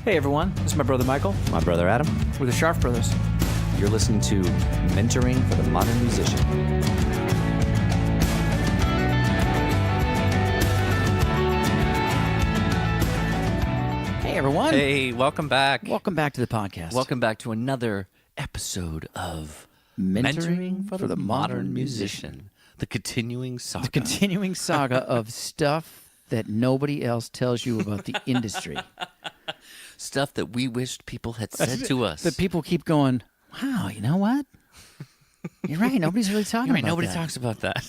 Hey everyone, this is my brother Michael. My brother Adam. We're the Sharp Brothers. You're listening to Mentoring for the Modern Musician. Hey everyone. Hey, welcome back. Welcome back to the podcast. Welcome back to another episode of Mentoring for the Modern Musician. The continuing saga. The continuing saga of stuff that nobody else tells you about the industry. Stuff that we wished people had said to us. That people keep going, wow, you know what? You're right, nobody's really talking about Nobody that. talks about that.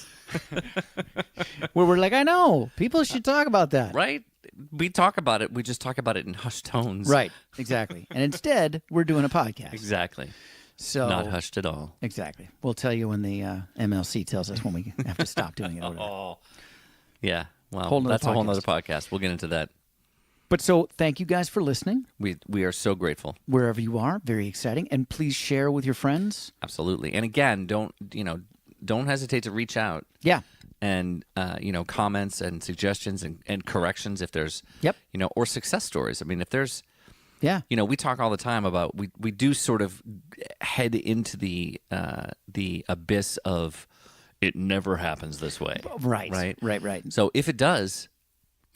Where we're like, I know, people should talk about that. Right? We talk about it. We just talk about it in hushed tones. Right, exactly. And instead, we're doing a podcast. Exactly. So Not hushed at all. Exactly. We'll tell you when the MLC tells us when we have to stop doing it. Or whatever. Oh, yeah. Well, Whole nother that's a whole podcast. other podcast. We'll get into that. But so thank you guys for listening. We are so grateful. Wherever you are, very exciting. And please share with your friends. Absolutely. And again, don't hesitate to reach out. Yeah. And comments and suggestions and corrections if there's Yep. or success stories. I mean, if there's Yeah. we talk all the time about we do sort of head into the abyss of it never happens this way. Right. So if it does,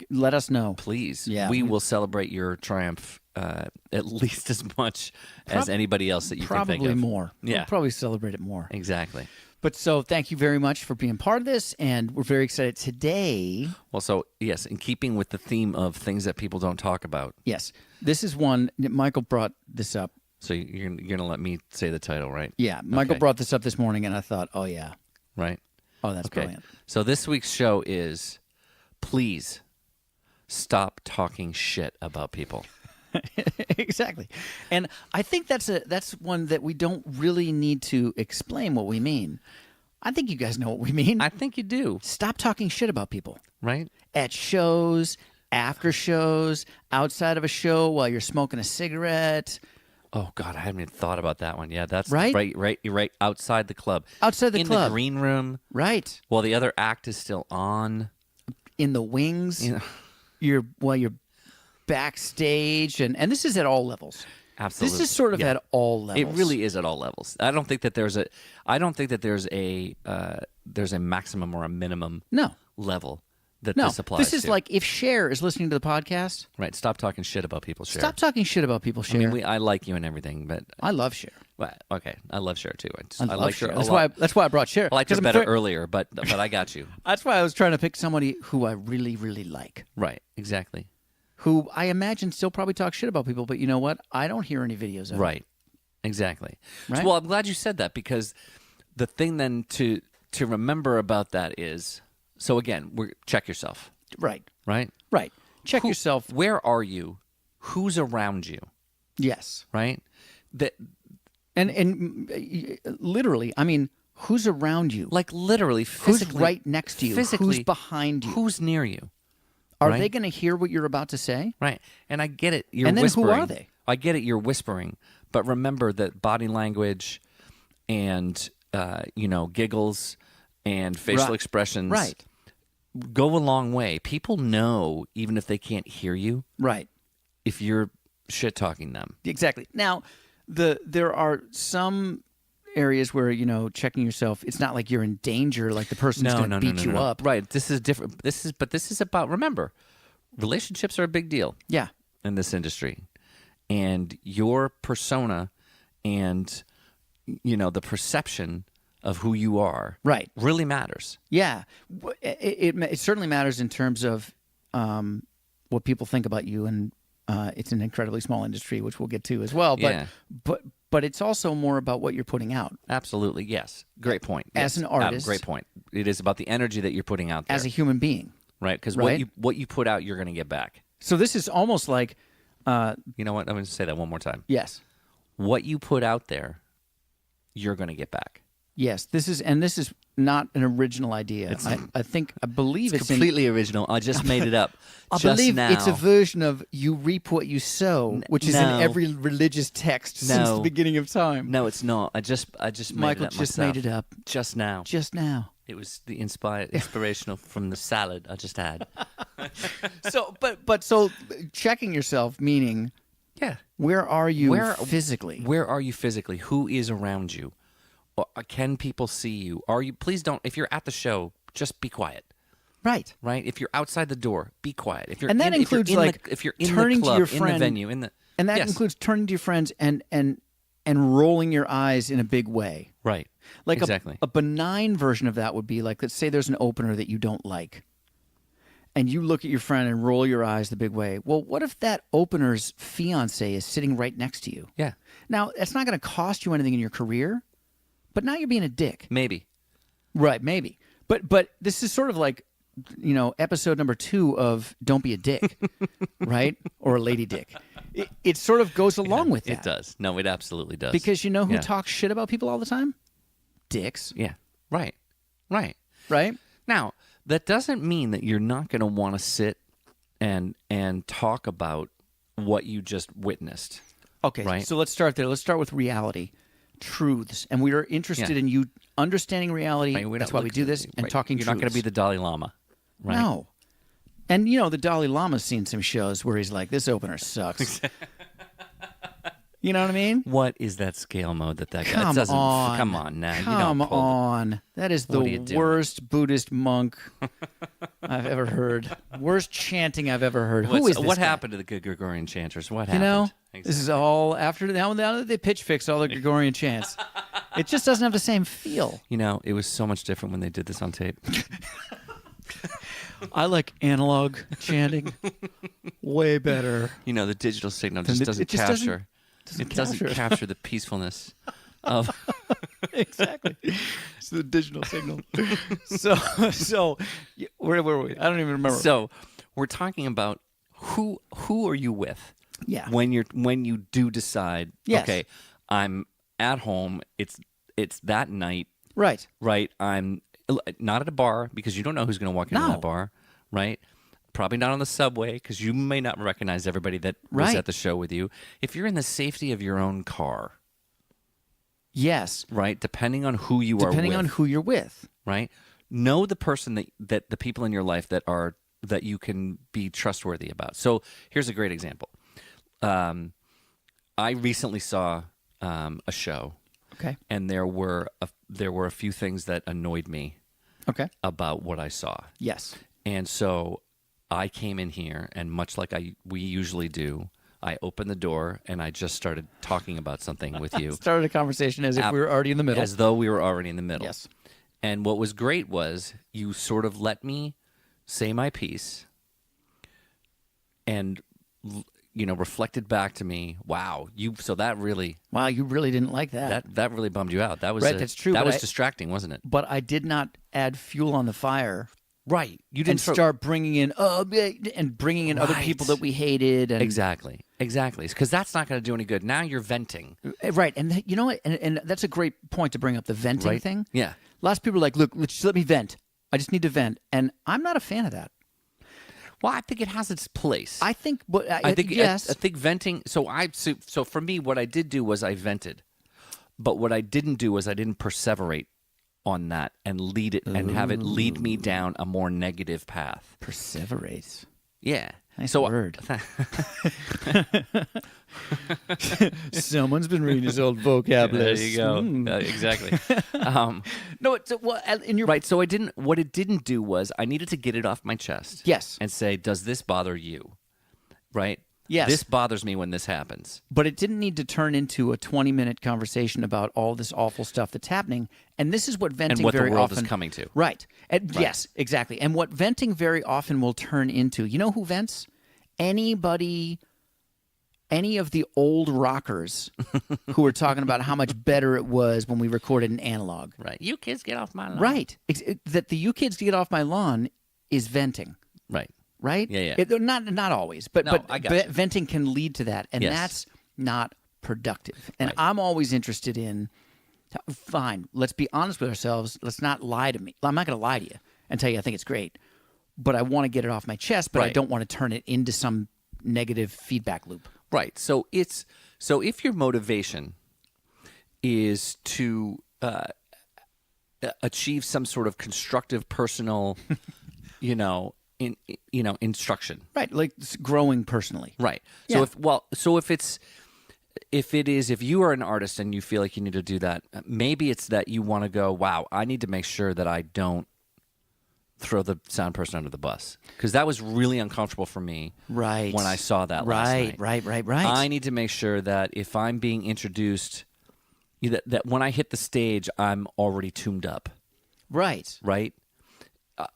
Let us know. please, Yeah. we will celebrate your triumph at least as much as anybody else that you can think Probably of. more. Yeah. We'll probably celebrate it more. Exactly. But so thank you very much for being part of this. And we're very excited today. Well, so yes, in keeping with the theme of things that people don't talk about. Yes. This is one. Michael brought this up. So you're gonna let me say the title, right? Yeah. Michael Okay. brought this up this morning, and I thought, oh, yeah. Right. Oh, that's Okay. brilliant. So this week's show is, please stop talking shit about people. Exactly. And I think that's one that we don't really need to explain what we mean. I think you guys know what we mean. I think you do, Stop talking shit about people. right? At shows, after shows, outside of a show while you're smoking a cigarette. Oh God, I haven't even thought about that one. Yeah, that's Right? right. You're right. Outside the club. Outside the in club. the green room, Right. while the other act is still on. In the wings. You know, While you're backstage, and this is at all levels. absolutely. This is sort of Yeah. at all levels. It really is at all levels. I don't think that there's a maximum or a minimum No. level that No. this applies This is to. like if Cher is listening to the podcast, Right. Stop talking shit about people, Cher. stop talking shit about people, Cher. I mean, I like you and everything, but I love Cher. well, okay, I love Cher too. I I love like Cher. her. That's why I brought Cher. I liked her 'Cause I'm better fair- earlier, but I got you. That's why I was trying to pick somebody who I really, really like, Right. Exactly. who I imagine still probably talks shit about people. But you know what? I don't hear any videos of it. Right. Exactly. Right? Well, I'm glad you said that, because the thing then to remember about that is, so again, check yourself, Right. right? Right. Check yourself. Where are you? Who's around you? Yes. Right? That And literally, I mean, who's around you? like literally Who's physically, right next to you? physically, Who's behind you? Who's near you? Are right? they going to hear what you're about to say? Right. And I get it. You're And then who whispering. are they? I get it. You're whispering. But remember that body language and, giggles and facial Right. expressions Right. go a long way. People know, even if they can't hear you, Right. if you're shit-talking them. Exactly. Now, there are some areas where, checking yourself, it's not like you're in danger, like the person's going to beat you up. Right. This is different. This is about, remember, relationships are a big deal Yeah. in this industry. And your persona and, the perception of who you are Right. really matters. Yeah. It certainly matters in terms of what people think about you, and it's an incredibly small industry, which we'll get to as well. But Yeah. but it's also more about what you're putting out. Absolutely. Yes. Great point. As Yes. an artist. Great point. It is about the energy that you're putting out there. As a human being. right? Because Right? what you put out, you're going to get back. So this is almost like, You know what? I'm going to say that one more time. yes, What you put out there, you're going to get back. yes. This is not an original idea. I believe it's completely original. I just made it up. I just believe now. it's a version of "you reap what you sow," which is no. in every religious text since No. the beginning of time. No, it's not. I just made Michael it up just myself. made it up Just now. just now. It was the inspirational from the salad I just had. So, but so checking yourself, meaning Yeah. Where are you physically? Where are you physically? Who is around you? Can people see you? Please don't, if you're at the show, just be quiet. Right. Right? If you're outside the door, be quiet. If you're And that includes if you're in turning the club, to your friend, in the venue, and that includes turning to your friends and rolling your eyes in a big way. Right. Like exactly. a benign version of that would be like, let's say there's an opener that you don't like, and you look at your friend and roll your eyes the big way. Well, what if that opener's fiance is sitting right next to you? Yeah. Now, it's not going to cost you anything in your career, but now you're being a dick. Maybe. Right, maybe. But this is sort of like, episode number 2 of Don't Be a Dick, right? Or a lady dick. It sort of goes along with that. It does. No, it absolutely does. Because you know who talks shit about people all the time? Dicks. Yeah. Right. Right. Right? Now, that doesn't mean that you're not going to want to sit and talk about what you just witnessed. Okay, right? So let's start there. Let's start with reality, truths. And we are interested in you understanding reality. Right, that's why we do this, and talking You're truths. not going to be the Dalai Lama, right? No. And, the Dalai Lama's seen some shows where he's like, this opener sucks. You know what I mean? What is that scale mode that guy Come doesn't? on. Come on now. Come you don't pull on. That is the What are you doing? worst Buddhist monk I've ever heard. Worst chanting I've ever heard. Who is this What guy? happened to the good Gregorian chanters? What You happened? know, Exactly. this is all after now that they pitch fix all the Gregorian chants. It just doesn't have the same feel. It was so much different when they did this on tape. I like analog chanting way better. The digital signal just doesn't capture. It doesn't capture the peacefulness of. Exactly. It's the digital signal. So where were we? I don't even remember. So we're talking about who are you with? Yeah. When you do decide, Yes. okay, I'm at home. It's that night. Right. Right. I'm not at a bar because you don't know who's going to walk into No. that bar. Right. Probably not on the subway because you may not recognize everybody that was Right. at the show with you. If you're in the safety of your own car, Yes. right, depending on who you are with. Depending on who you're with. Right? Know the person that the people in your life that you can be trustworthy about. So here's a great example. I recently saw a show, Okay. and there were a few things that annoyed me Okay. about what I saw, Yes. and so I came in here, and much like we usually do, I opened the door and I just started talking about something with you, Started a conversation as if we were already in the middle. as though we were already in the middle. Yes. And what was great was you sort of let me say my piece and, reflected back to me, wow, that really, Wow, you really didn't like that. that really bummed you out. That was Right, that's true, That but was I- distracting, wasn't it? But I did not add fuel on the fire Right. You and didn't start bringing in other Right. people that we hated. And, Exactly. Because that's not going to do any good. Now you're venting. Right. And you know what? And that's a great point to bring up, the venting Right. thing. Yeah. Lots of people are like, look, just let me vent. I just need to vent. And I'm not a fan of that. Well, I think it has its place. I think, but I think yes. I think venting. So for me, what I did do was I vented, but what I didn't do was I didn't perseverate on that and lead it and have it lead me down a more negative path. Perseverate. Yeah. Nice so word. Someone's been reading his old vocab there list. you go. Exactly. No, in your Right. So what it didn't do was I needed to get it off my chest. Yes. And say, does this bother you? Right. Yes. This bothers me when this happens. But it didn't need to turn into a 20-minute conversation about all this awful stuff that's happening. And this is what venting And what the very world often is coming to. Right. Yes, exactly. And what venting very often will turn into, you know who vents? Any of the old rockers who were talking about how much better it was when we recorded in analog. Right. You kids get off my lawn. Right. That the you kids get off my lawn is venting. Right. Right? Yeah, yeah. Not always, but No, I got you. venting can lead to that, and Yes. that's not productive. And Right. I'm always interested in, fine, let's be honest with ourselves. Let's not lie to me. I'm not going to lie to you and tell you I think it's great, but I want to get it off my chest, but I Right. don't want to turn it into some negative feedback loop. Right. So if your motivation is to achieve some sort of constructive personal, instruction. Right, like it's growing personally. Right. Yeah. If you are an artist and you feel like you need to do that, maybe it's that you want to go, wow, I need to make sure that I don't throw the sound person under the bus, because that was really uncomfortable for me. Right. When I saw that last night. Right. I need to make sure that if I'm being introduced, that when I hit the stage, I'm already tuned up. Right. Right.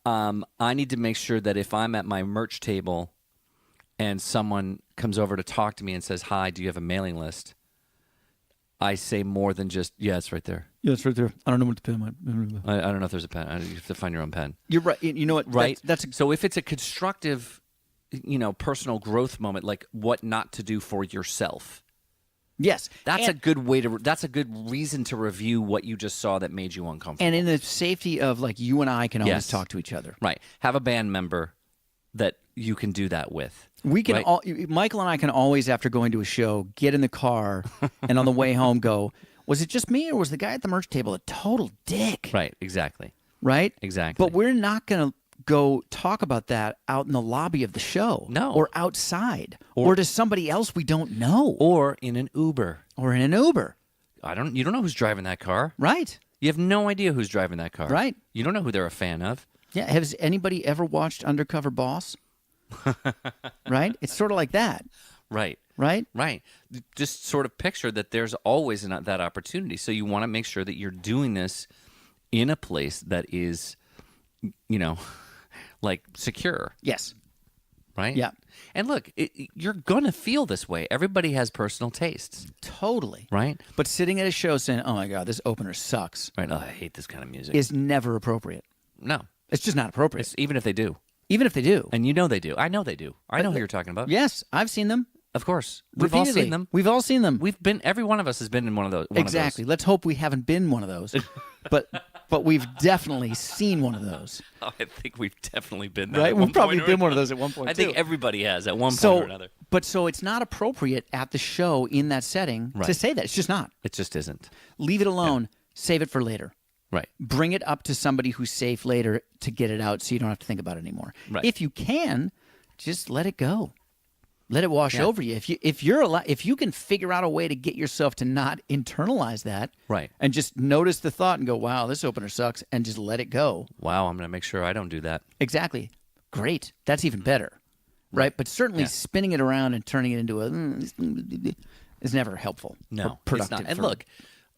I need to make sure that if I'm at my merch table and someone comes over to talk to me and says, "Hi, do you have a mailing list?" I say more than just, "Yeah, it's right there." Yeah, it's right there. I don't know what to pen. I don't know if there's a pen. You have to find your own pen. You're right. You know what? Right. So if it's a constructive, personal growth moment, like what not to do for yourself. Yes, That's a good way to. That's a good reason to review what you just saw that made you uncomfortable. And in the safety of like you and I can always Yes. talk to each other. Right. Have a band member that you can do that with. We can right? Michael and I can always, after going to a show, get in the car and on the way home go, was it just me or was the guy at the merch table a total dick? Right. Exactly. Right? Exactly. But we're not going to go talk about that out in the lobby of the show. No. Or outside. Or to somebody else we don't know. Or in an Uber. Or in an Uber. You don't know who's driving that car. Right. You have no idea who's driving that car. Right. You don't know who they're a fan of. Yeah. Has anybody ever watched Undercover Boss? Right? It's sort of like that. Right. Right? Right. Just sort of picture that there's always that opportunity. So you want to make sure that you're doing this in a place that is, like secure. Yes. Right? Yeah. And look, you're going to feel this way. Everybody has personal tastes. Totally. Right? But sitting at a show saying, "Oh my God, this opener sucks," Right. Oh, I hate this kind of music. is never appropriate. No. It's just not appropriate. Even if they do. Even if they do. And they do. I know they do. I know who you're talking about. Yes, I've seen them. Of course. We've all Repeatedly. seen them. We've all seen them. Every one of us has been in one of those. Exactly. Let's hope we haven't been one of those. but we've definitely seen one of those. Oh, I think we've definitely been there. Right? At We've one probably point or been one of another. those at one point I too. think everybody has at one point or another. So it's not appropriate at the show in that setting to Right. say that. It's just not. It just isn't. Leave it alone. Save it for later. Right. Bring it up to somebody who's safe later to get it out so you don't have to think about it anymore. Right. If you can, just let it go. Let it wash over you. If you can figure out a way to get yourself to not internalize that, Right. and just notice the thought and go, "Wow, this opener sucks," and just let it go. Wow, I'm going to make sure I don't do that. Exactly. Great. That's even better. Right? But certainly spinning it around and turning it into is never helpful. No, or productive. it's not. And look,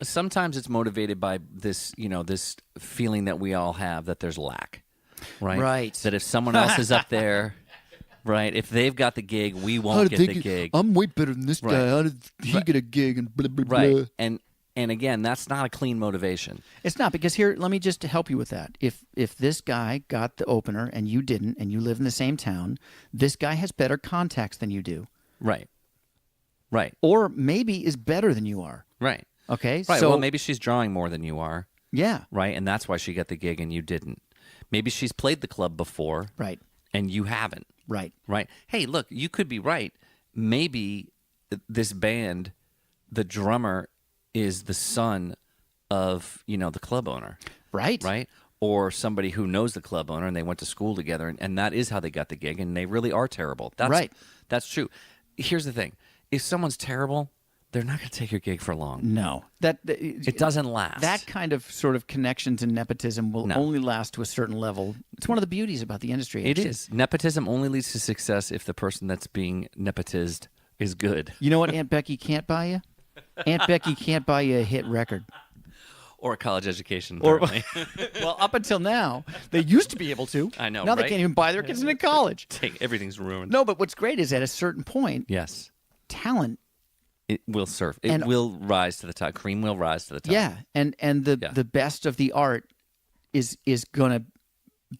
sometimes it's motivated by this, this feeling that we all have that there's lack. Right. Right. That if someone else is up there, right, if they've got the gig, we won't get the gig. I'm way better than this guy. How did he get a gig and blah, blah, blah. Right. And again, that's not a clean motivation. It's not, because here, let me just help you with that. If this guy got the opener and you didn't, and you live in the same town, this guy has better contacts than you do. Right. Right. Or maybe is better than you are. Right. Okay? Right. So, Well, maybe she's drawing more than you are. yeah. Right. And that's why she got the gig and you didn't. Maybe she's played the club before. Right. And you haven't. Right. Right. Hey, look, you could be right. Maybe this band, the drummer is the son of, the club owner. Right. Right. Or somebody who knows the club owner and they went to school together and that is how they got the gig and they really are terrible. Right. That's true. Here's the thing. If someone's terrible, they're not going to take your gig for long. No. It doesn't last. That kind of sort of connections and nepotism will No. only last to a certain level. It's one of the beauties about the industry. It actually. is. Nepotism only leads to success if the person that's being nepotized is good. You know what Aunt Becky can't buy you? Aunt Becky can't buy you a hit record. Or a college education. Or, apparently. well, up until now, they used to be able to. I know, Now they right? can't even buy their kids into college. Everything's ruined. No, but what's great is at a certain point, Yes. talent. It will surf. It will rise to the top. Cream will rise to the top. Yeah, and the best of the art is going to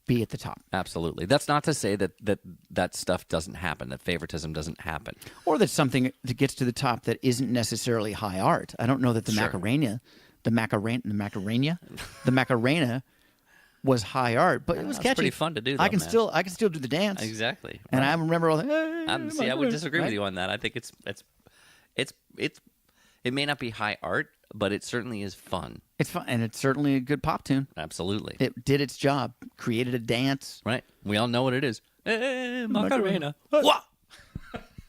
be at the top. Absolutely. That's not to say that stuff doesn't happen, that favoritism doesn't happen. Or that something that gets to the top that isn't necessarily high art. I don't know that the Macarena was high art, but it was catchy. It's pretty fun to do. Though, I can man. still do the dance. Exactly. And Right. I remember all the. I would disagree with you on that. I think it may not be high art, but it certainly is fun. It's fun, and it's certainly a good pop tune. Absolutely. It did its job, created a dance. Right. We all know what it is. Macarena. What?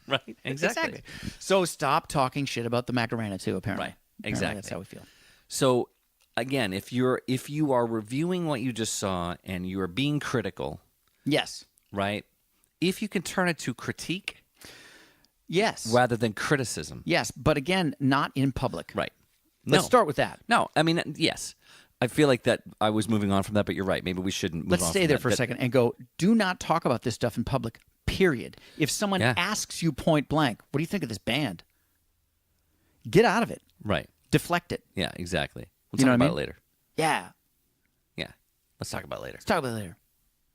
Right? Exactly. So stop talking shit about the Macarena too. Apparently, Right. Apparently Exactly. that's how we feel. So again, if you are reviewing what you just saw and you are being critical, Yes. right? If you can turn it to critique Yes. rather than criticism, Yes, but again, not in public. right? Let's start with that. No, I mean, yes. I feel like that I was moving on from that, but you're right. Maybe we shouldn't move Let's on stay from there that. for a second and go, do not talk about this stuff in public, period. If someone Yeah. asks you point blank, what do you think of this band? Get out of it. Right. Deflect it. Yeah, exactly. We'll You know talk what I about mean? it later. Yeah. Yeah. Let's talk about it later. Let's talk about it later.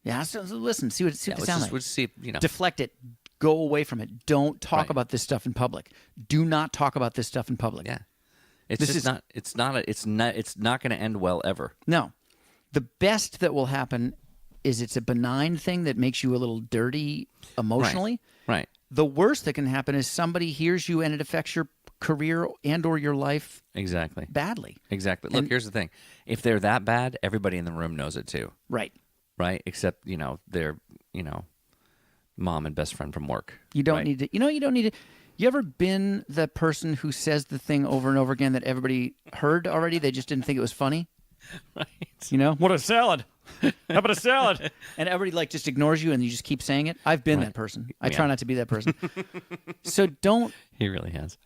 Yeah, so listen, see what it sounds like. We'll just see, you know. Deflect it. Go away from it. Don't talk Right. about this stuff in public. Do not talk about this stuff in public. Yeah. It's This just is- not it's not going to end well ever. No. The best that will happen is it's a benign thing that makes you a little dirty emotionally. Right. The worst that can happen is somebody hears you and it affects your career and or your life Exactly. badly. Exactly. Look, here's the thing. If they're that bad, everybody in the room knows it too, Right. right? Except, their, mom and best friend from work. You don't right? need to you don't need to you ever been the person who says the thing over and over again that everybody heard already? They just didn't think it was funny. Right. You know? What a salad. How about a salad? And everybody just ignores you and you just keep saying it. I've been that person. I try not to be that person. So don't He really has.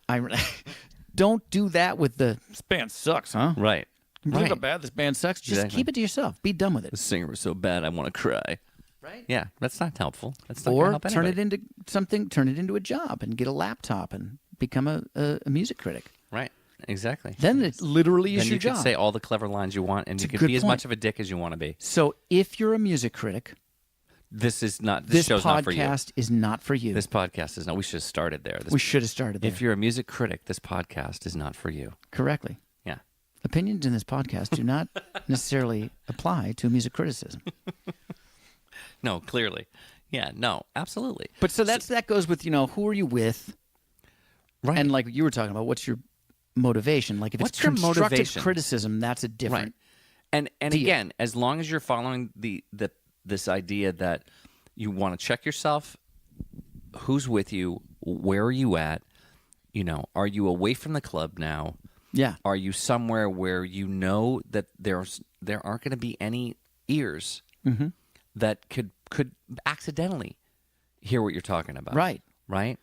don't do that with this band sucks, huh? Right. Look how Right. bad this band sucks. Just Exactly. keep it to yourself. Be done with it. The singer was so bad, I want to cry. Right? Yeah, that's not helpful. That's not gonna Or help turn anybody. it into something, turn it into a job and get a laptop and become a music critic. Right. Exactly. Then it literally is Then your you can job. say all the clever lines you want, and you a can good be as point. much of a dick as you want to be. So if you're a music critic, This is not. this show's not for you. podcast is not for you. This podcast is not. We should have started there. We should have started there. If you're a music critic, this podcast is not for you. Correctly. Yeah. Opinions in this podcast do not necessarily apply to music criticism. No, clearly. Yeah. No. Absolutely. But so that goes with, who are you with? Right. And like you were talking about, what's your motivation? Like if What's it's your constructive motivation? criticism, that's a Right. different. And deal. again, as long as you're following this idea that you want to check yourself, who's with you, where are you at? Are you away from the club now? Yeah. Are you somewhere where you know that there aren't going to be any ears Mm-hmm. that could accidentally hear what you're talking about? Right. Right?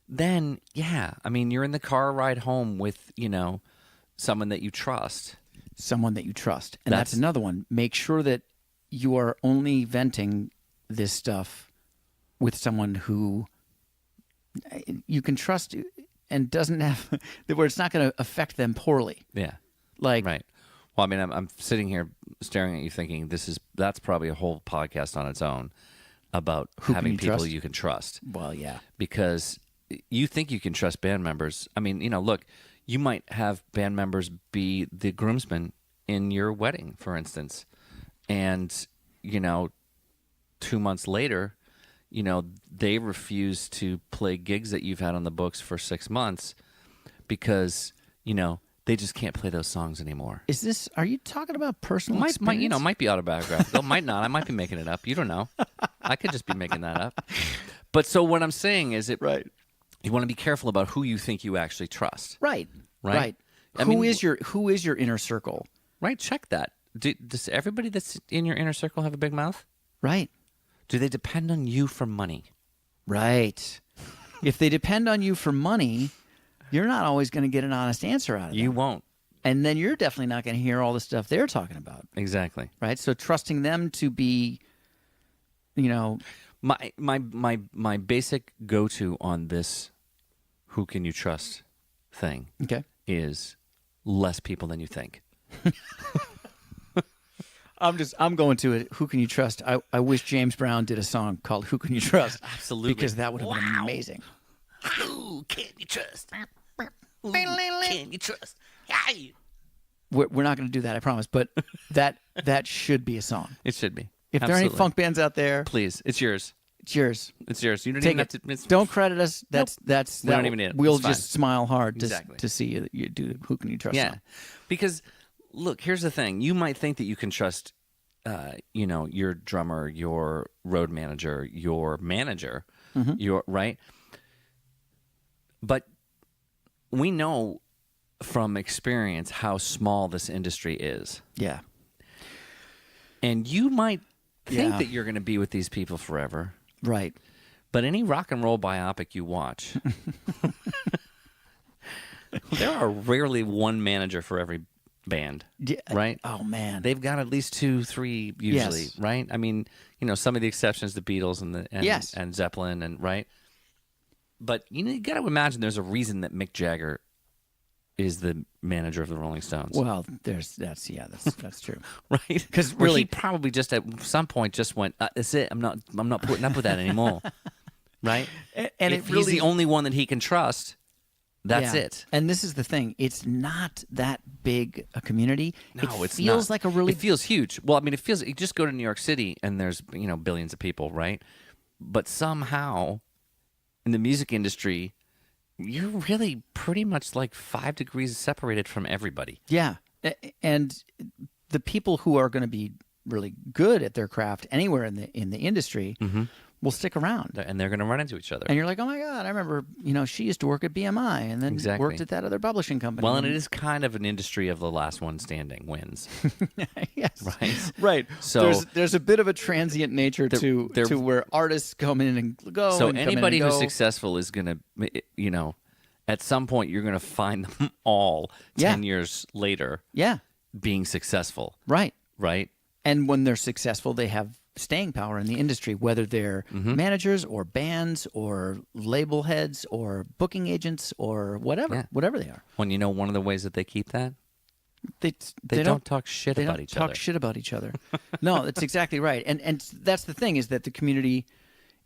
Then, yeah, I mean, you're in the car ride home with, someone that you trust. Someone that you trust. And that's That's- another one. Make sure that you are only venting this stuff with someone who you can trust and doesn't have where it's not going to affect them poorly. Yeah. Like Right. Well, I mean, I'm sitting here staring at you thinking that's probably a whole podcast on its own about can having you people trust? you can trust. well, yeah. Because you think you can trust band members. I mean, look, you might have band members be the groomsmen in your wedding, for instance. And, 2 months later, they refuse to play gigs that you've had on the books for 6 months because, they just can't play those songs anymore. Are you talking about personal Might experience? might be autobiographical. Might not. I might be making it up. You don't know. I could just be making that up. But so what I'm saying is Right. you want to be careful about who you think you actually trust. Right. Right? Right. I Who mean, is your inner circle? Right? Check that. Does everybody that's in your inner circle have a big mouth? Right. Do they depend on you for money? Right. If they depend on you for money, you're not always going to get an honest answer out of You them. won't. And then you're definitely not going to hear all the stuff they're talking about. Exactly. Right? So trusting them to be, My basic go-to on this who can you trust thing okay. is less people than you think. I'm going to it. Who can you trust? I wish James Brown did a song called "Who Can You Trust." Absolutely. because that would have been amazing. Who can you trust? Who can you trust? We're not going to do that, I promise. But that should be a song. It should be. If there are any Absolutely. funk bands out there, Please, it's yours. it's yours. It's yours. You don't Take even have it. to. It's, Don't credit us. That's We don't even need it. We'll It's fine. just smile hard Exactly. to see you do. Who can you trust? Yeah, song. because look, here's the thing. You might think that you can trust your drummer, your road manager, your manager, your right. But we know from experience how small this industry is. Yeah. And you might think Yeah. that you're going to be with these people forever. Right. But any rock and roll biopic you watch, there are rarely one manager for every band, Yeah. right? Oh man. They've got at least 2, 3 usually, Yes. right? I mean, some of the exceptions, the Beatles and Yes. and Zeppelin, and right. But you got to imagine there's a reason that Mick Jagger is the manager of the Rolling Stones, Well, that's true. right? 'Cause Where really- he probably just at some point just went, "That's it. I'm not putting up with that anymore." Right? And if it really, he's the only one that he can trust, that's yeah. it. And this is the thing. It's not that big a community. No, it it's feels not. like a really It feels huge. Well, I mean, you just go to New York City and there's billions of people, right? But somehow, in the music industry, you're really pretty much like 5 degrees separated from everybody. Yeah. And the people who are going to be really good at their craft anywhere in the industry will stick around. And they're going to run into each other. And you're like, oh my God, I remember, she used to work at BMI and then Exactly. worked at that other publishing company. Well, and it is kind of an industry of the last one standing wins, yes. right? Right. So- there's a bit of a transient nature to where artists come in and go. So and come in and anybody who's go. successful is going to, at some point you're going to find them all Yeah. 10 years later Yeah. being successful, Right. right? And when they're successful, they have staying power in the industry, whether they're managers or bands or label heads or booking agents or whatever, Yeah. whatever they are. When one of the ways that they keep that, They don't talk shit they about don't each talk other. shit about each other. No, that's exactly right. And that's the thing, is that the community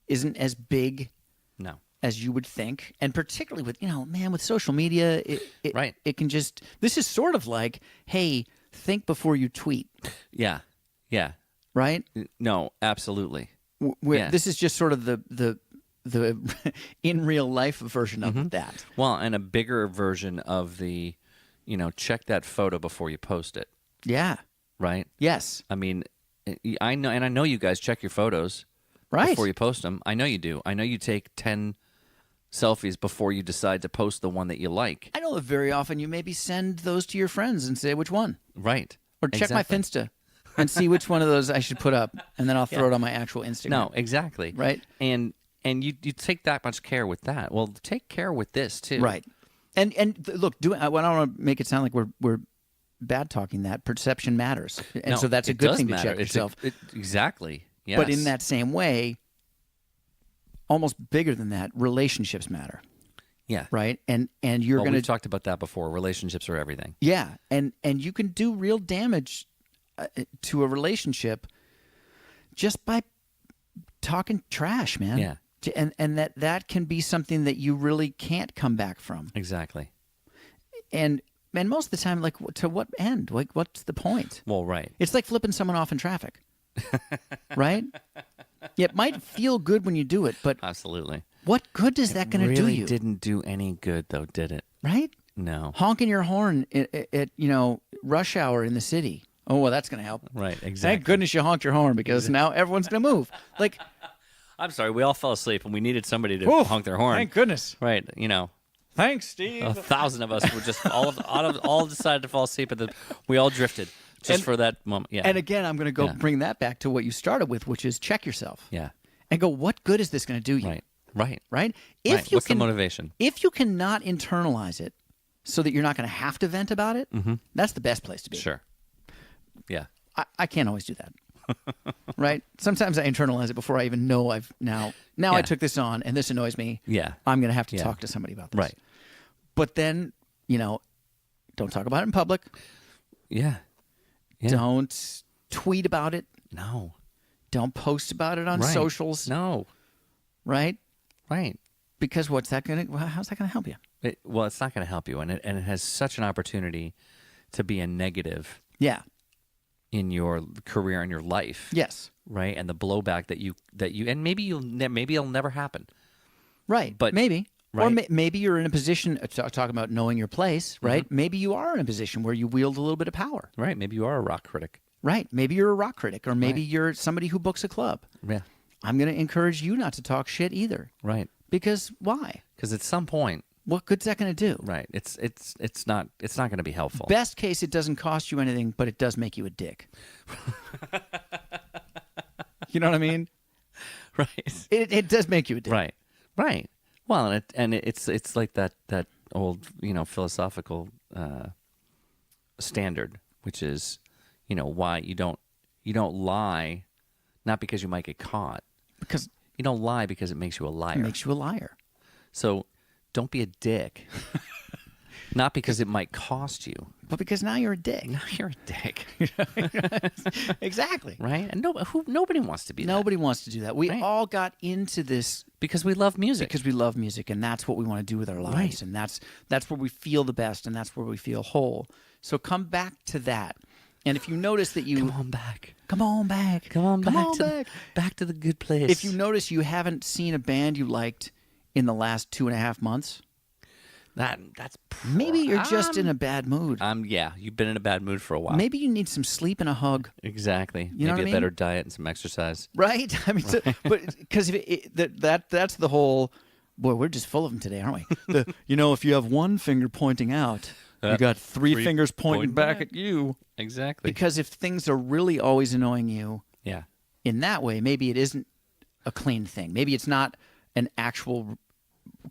isn't as big No. as you would think, and particularly with with social media, it Right. It can just, this is sort of like, hey, think before you tweet, Yeah. Yeah. right? No, absolutely. Where Yeah. this is just sort of the in real life version of that. Well, and a bigger version of the, check that photo before you post it, Yeah. right? Yes. I mean, I know you guys check your photos Right. before you post them. I know you do. I know you take 10 selfies before you decide to post the one that you like. I know that very often you maybe send those to your friends and say which one, Right. or check my Exactly. Finsta and see which one of those I should put up, and then I'll throw it on my actual Instagram. No, exactly. Right. And you take that much care with that. Well, take care with this too. Right. Look, I don't want to make it sound like we're bad talking that. Perception matters. And No, so that's a it good does thing matter. to check It's yourself. Exactly. Yes. But in that same way, almost bigger than that, relationships matter, yeah. right? And you're Well, going we've to talked about that before. Relationships are everything. yeah, and you can do real damage to a relationship just by talking trash, man. Yeah. And that can be something that you really can't come back from. Exactly. And most of the time, like, to what end? Like, what's the point? Well, right. It's like flipping someone off in traffic, right? Yeah, it might feel good when you do it, but Absolutely. what good is that going to do Really you? didn't do any good though, did it? Right? No. Honking your horn at rush hour in the city. Oh, well, that's going to help. Right. Exactly. Thank goodness you honked your horn, because now everyone's going to move. Like, I'm sorry. We all fell asleep and we needed somebody to oof, honk their horn. Thank goodness. Right. Thanks, Steve. 1,000 of us were just all decided to fall asleep. We all drifted just for that moment. Yeah. And again, I'm going to go Yeah. bring that back to what you started with, which is check yourself. yeah. And go, what good is this going to do you? Right. Right. Right? Right. What's the motivation? If you cannot internalize it so that you're not going to have to vent about it, that's the best place to be. Sure. Yeah. I can't always do that. Right? Sometimes I internalize it before I even know I've now Yeah. I took this on and this annoys me. Yeah. I'm going to have to Yeah. talk to somebody about this. Right. But then, don't talk about it in public. Yeah. Yeah. Don't tweet about it. No. Don't post about it on Right. socials. No. Right? Right. Because how's that going to help you? Well, it's not going to help you, and it has such an opportunity to be a negative Yeah. in your career and your life. Yes. Right. And the blowback that you and maybe it'll never happen. Right. But- maybe. Or right. maybe you're in a position, talking about knowing your place, right? Maybe you are in a position where you wield a little bit of power. Right. Maybe you are a rock critic. Right. Maybe you're a rock critic, or maybe you're somebody who books a club. Yeah. I'm going to encourage you not to talk shit either. Right. Because why? Because at some point, What good's that going to do? right, it's not going to be helpful. Best case, it doesn't cost you anything, but it does make you a dick. You know what I mean? Right. It does make you a dick. Right. Right. Well, it's like that old, philosophical standard, which is, why you don't lie, not because you might get caught. Because You don't lie because it makes you a liar. it makes you a liar. So don't be a dick. Not because it might cost you. But because now you're a dick. Now you're a dick. Exactly. Right? And nobody wants to be that. Nobody wants to do that. We Right. all got into this Because we love music. because we love music, and that's what we want to do with our lives, Right. and that's where we feel the best, and that's where we feel whole. So come back to that. And if you notice that you Come on back. come on back, Come on back. back. Back to the good place. If you notice you haven't seen a band you liked in the last 2.5 months, that's maybe you're just in a bad mood. yeah, you've been in a bad mood for a while. Maybe you need some sleep and a hug. Exactly. You know what Maybe I a mean? better diet and some exercise. Right? I mean, but because that's the whole. Boy, we're just full of them today, aren't we? If you have one finger pointing out, you got three fingers pointing back at you. Exactly. Because if things are really always annoying you Yeah. in that way, maybe it isn't a clean thing. Maybe it's not an actual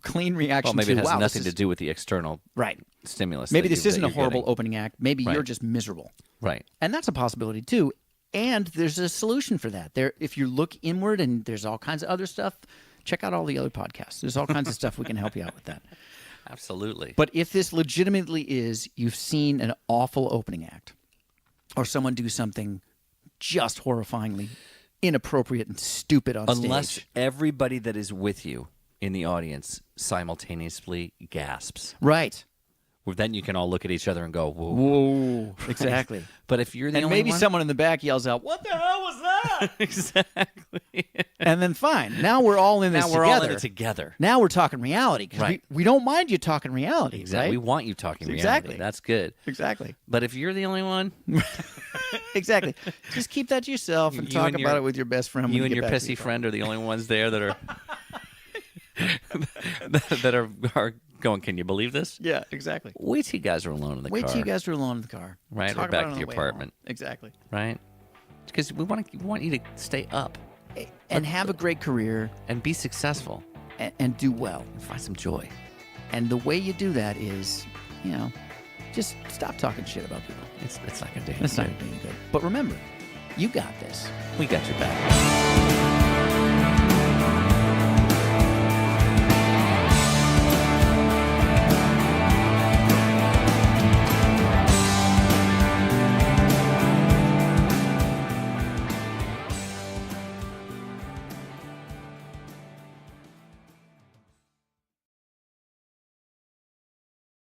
clean reaction. Well, maybe to, it has wow, nothing this to do with the external right. stimulus. Maybe that this you- isn't that a you're horrible getting. opening act. Maybe Right. you're just miserable. Right. And that's a possibility too. And there's a solution for that. If you look inward, and there's all kinds of other stuff, check out all the other podcasts. There's all kinds of stuff we can help you out with that. Absolutely. But if this legitimately is, you've seen an awful opening act, or someone do something just horrifyingly inappropriate and stupid on Unless stage. everybody that is with you in the audience simultaneously gasps. Right. Well, then you can all look at each other and go, whoa. Whoa. Exactly. But if you're the And only maybe one... someone in the back yells out, "What the hell was that?" Exactly. And then fine. Now we're all in this Now we're together. all in it together. Now we're talking reality. 'Cause Right. we don't mind you talking reality. Exactly. Right? We want you talking reality. Exactly. That's good. Exactly. But if you're the only one, Exactly. Just keep that to yourself and You talk and about your- it with your best friend. when you and get your back to pissy your car. friend are the only ones there that are that are going, can you believe this? Yeah, exactly. Wait till you guys are alone in the Wait car. till you guys are alone in the car. Right, or Talk back about it to on your the way apartment. home. Exactly. Right? Because we want you to stay up And have a great career and be successful and do well. and find some joy. And the way you do that is, just stop talking shit about people. It's not going to do That's not anything. going to be any good. But remember, you got this. We got your back.